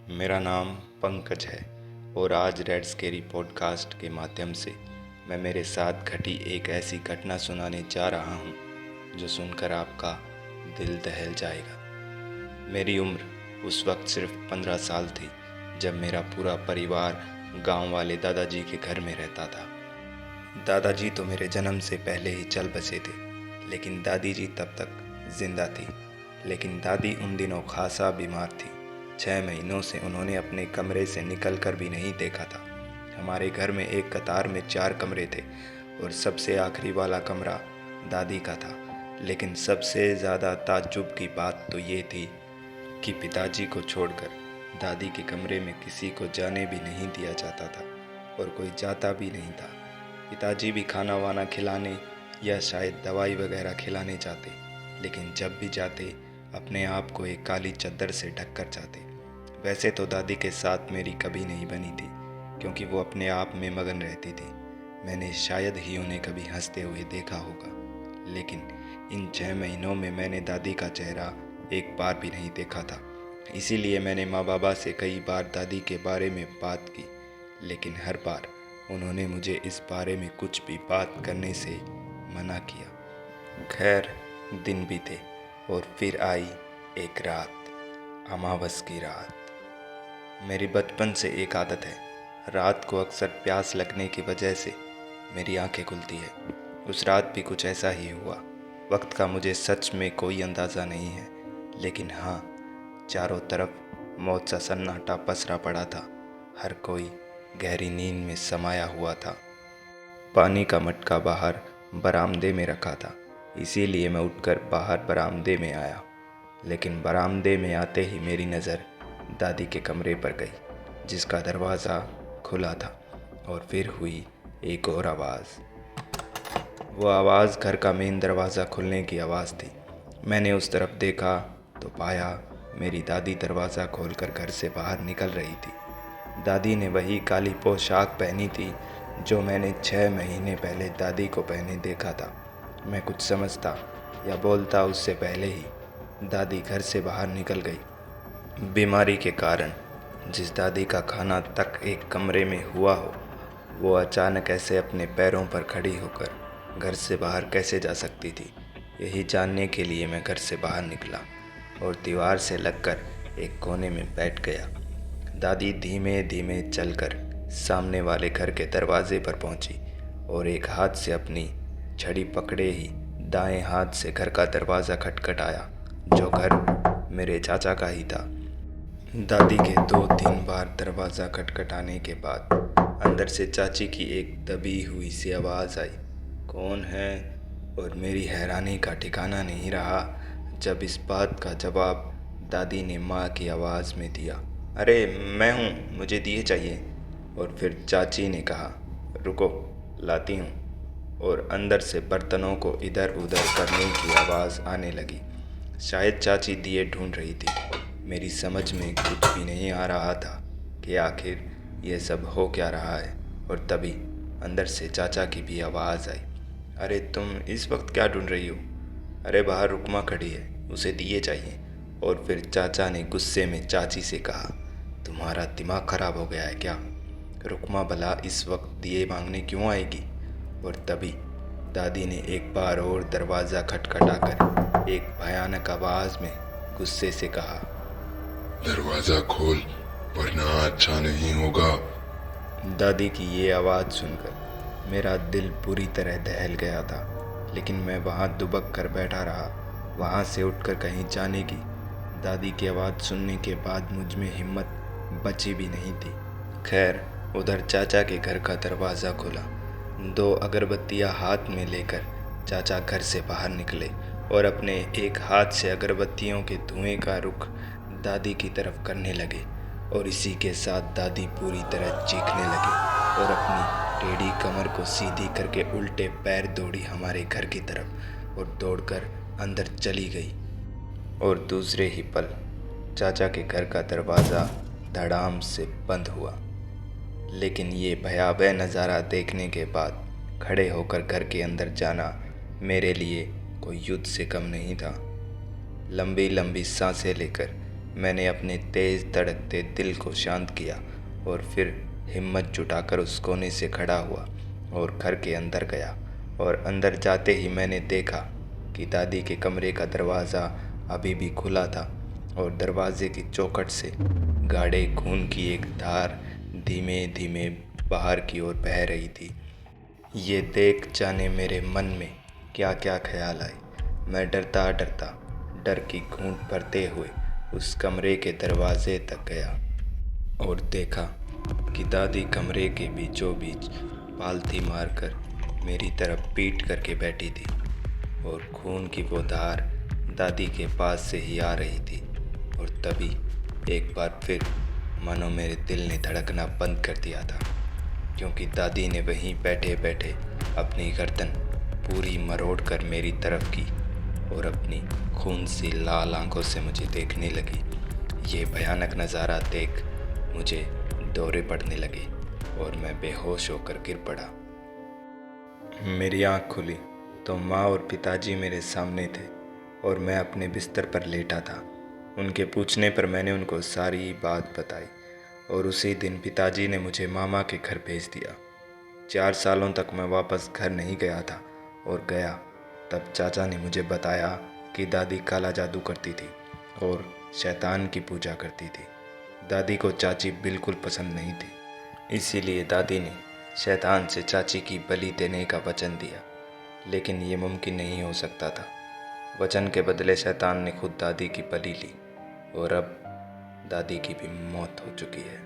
मेरा नाम पंकज है और आज रेड स्केरी पॉडकास्ट के माध्यम से मैं मेरे साथ घटी एक ऐसी घटना सुनाने जा रहा हूँ जो सुनकर आपका दिल दहल जाएगा। मेरी उम्र उस वक्त सिर्फ 15 साल थी जब मेरा पूरा परिवार गांव वाले दादाजी के घर में रहता था। दादाजी तो मेरे जन्म से पहले ही चल बसे थे, लेकिन दादी जी तब तक जिंदा थी। लेकिन दादी उन दिनों खासा बीमार थी। 6 महीनों से उन्होंने अपने कमरे से निकल कर भी नहीं देखा था। हमारे घर में एक कतार में 4 कमरे थे और सबसे आखिरी वाला कमरा दादी का था। लेकिन सबसे ज़्यादा ताज्जुब की बात तो ये थी कि पिताजी को छोड़कर दादी के कमरे में किसी को जाने भी नहीं दिया जाता था और कोई जाता भी नहीं था। पिताजी भी खाना वाना खिलाने या शायद दवाई वगैरह खिलाने जाते, लेकिन जब भी जाते अपने आप को एक काली चद्दर से ढक कर जाते। वैसे तो दादी के साथ मेरी कभी नहीं बनी थी, क्योंकि वो अपने आप में मगन रहती थी। मैंने शायद ही उन्हें कभी हंसते हुए देखा होगा, लेकिन इन 6 महीनों में मैंने दादी का चेहरा एक बार भी नहीं देखा था। इसीलिए मैंने माँ बाबा से कई बार दादी के बारे में बात की, लेकिन हर बार उन्होंने मुझे इस बारे में कुछ भी बात करने से मना किया। खैर, दिन बीते और फिर आई एक रात, अमावस की रात। मेरी बचपन से एक आदत है, रात को अक्सर प्यास लगने की वजह से मेरी आंखें खुलती है। उस रात भी कुछ ऐसा ही हुआ। वक्त का मुझे सच में कोई अंदाज़ा नहीं है, लेकिन हाँ, चारों तरफ मौत सा सन्नाटा पसरा पड़ा था। हर कोई गहरी नींद में समाया हुआ था। पानी का मटका बाहर बरामदे में रखा था, इसीलिए मैं उठकर बाहर बरामदे में आया। लेकिन बरामदे में आते ही मेरी नज़र दादी के कमरे पर गई, जिसका दरवाज़ा खुला था। और फिर हुई एक और आवाज़। वो आवाज़ घर का मेन दरवाज़ा खुलने की आवाज़ थी। मैंने उस तरफ देखा तो पाया मेरी दादी दरवाज़ा खोलकर घर से बाहर निकल रही थी। दादी ने वही काली पोशाक पहनी थी जो मैंने 6 महीने पहले दादी को पहने देखा था। मैं कुछ समझता या बोलता उससे पहले ही दादी घर से बाहर निकल गई। बीमारी के कारण जिस दादी का खाना तक एक कमरे में हुआ हो, वो अचानक ऐसे अपने पैरों पर खड़ी होकर घर से बाहर कैसे जा सकती थी। यही जानने के लिए मैं घर से बाहर निकला और दीवार से लगकर एक कोने में बैठ गया। दादी धीमे धीमे चलकर सामने वाले घर के दरवाजे पर पहुंची और एक हाथ से अपनी छड़ी पकड़े ही दाएं हाथ से घर का दरवाज़ा खटखटाया, जो घर मेरे चाचा का ही था। दादी के 2-3 बार दरवाज़ा खटखटाने के बाद अंदर से चाची की एक दबी हुई सी आवाज़ आई, कौन है? और मेरी हैरानी का ठिकाना नहीं रहा जब इस बात का जवाब दादी ने माँ की आवाज़ में दिया, अरे मैं हूँ, मुझे दिए चाहिए। और फिर चाची ने कहा, रुको लाती हूँ। और अंदर से बर्तनों को इधर उधर करने की आवाज़ आने लगी। शायद चाची दिए ढूंढ रही थी। मेरी समझ में कुछ भी नहीं आ रहा था कि आखिर ये सब हो क्या रहा है। और तभी अंदर से चाचा की भी आवाज़ आई, अरे तुम इस वक्त क्या ढूंढ रही हो? अरे बाहर रुकमा खड़ी है, उसे दिए चाहिए। और फिर चाचा ने गुस्से में चाची से कहा, तुम्हारा दिमाग खराब हो गया है क्या? रुकमा भला इस वक्त दिए मांगने क्यों आएगी? और तभी दादी ने एक बार और दरवाज़ा खटखटाकर एक भयानक आवाज़ में गुस्से से कहा, दरवाजा खोल वरना अच्छा नहीं होगा। दादी की ये आवाज़ सुनकर मेरा दिल पूरी तरह दहल गया था, लेकिन मैं वहाँ दुबक कर बैठा रहा। वहाँ से उठकर कहीं जाने की दादी की आवाज़ सुनने के बाद मुझ में हिम्मत बची भी नहीं थी। खैर, उधर चाचा के घर का दरवाज़ा खुला। 2 अगरबत्तियाँ हाथ में लेकर चाचा घर से बाहर निकले और अपने एक हाथ से अगरबत्तियों के धुएं का रुख दादी की तरफ करने लगे। और इसी के साथ दादी पूरी तरह चीखने लगी और अपनी टेढ़ी कमर को सीधी करके उल्टे पैर दौड़ी हमारे घर की तरफ और दौड़कर अंदर चली गई। और दूसरे ही पल चाचा के घर का दरवाज़ा धड़ाम से बंद हुआ। लेकिन ये भयावह नज़ारा देखने के बाद खड़े होकर घर के अंदर जाना मेरे लिए कोई युद्ध से कम नहीं था। लंबी लंबी सांसें लेकर मैंने अपने तेज़ धड़कते दिल को शांत किया और फिर हिम्मत जुटाकर उस कोने से खड़ा हुआ और घर के अंदर गया। और अंदर जाते ही मैंने देखा कि दादी के कमरे का दरवाज़ा अभी भी खुला था और दरवाजे की चौखट से गाढ़े खून की एक धार धीमे धीमे बाहर की ओर बह रही थी। ये देख जाने मेरे मन में क्या क्या ख्याल आए। मैं डरता डरता डर की घूंट भरते हुए उस कमरे के दरवाजे तक गया और देखा कि दादी कमरे के बीचों बीच पालथी मारकर मेरी तरफ पीट करके बैठी थी और खून की वो धार दादी के पास से ही आ रही थी। और तभी एक बार फिर मानो मेरे दिल ने धड़कना बंद कर दिया था, क्योंकि दादी ने वहीं बैठे बैठे अपनी गर्दन पूरी मरोड़ कर मेरी तरफ की और अपनी खून सी लाल आंखों से मुझे देखने लगी। ये भयानक नज़ारा देख मुझे दौरे पड़ने लगे और मैं बेहोश होकर गिर पड़ा। मेरी आँख खुली तो माँ और पिताजी मेरे सामने थे और मैं अपने बिस्तर पर लेटा था। उनके पूछने पर मैंने उनको सारी बात बताई और उसी दिन पिताजी ने मुझे मामा के घर भेज दिया। 4 सालों तक मैं वापस घर नहीं गया था और गया तब चाचा ने मुझे बताया कि दादी काला जादू करती थी और शैतान की पूजा करती थी। दादी को चाची बिल्कुल पसंद नहीं थी, इसीलिए दादी ने शैतान से चाची की बलि देने का वचन दिया, लेकिन ये मुमकिन नहीं हो सकता था। वचन के बदले शैतान ने खुद दादी की बलि ली और अब दादी की भी मौत हो चुकी है।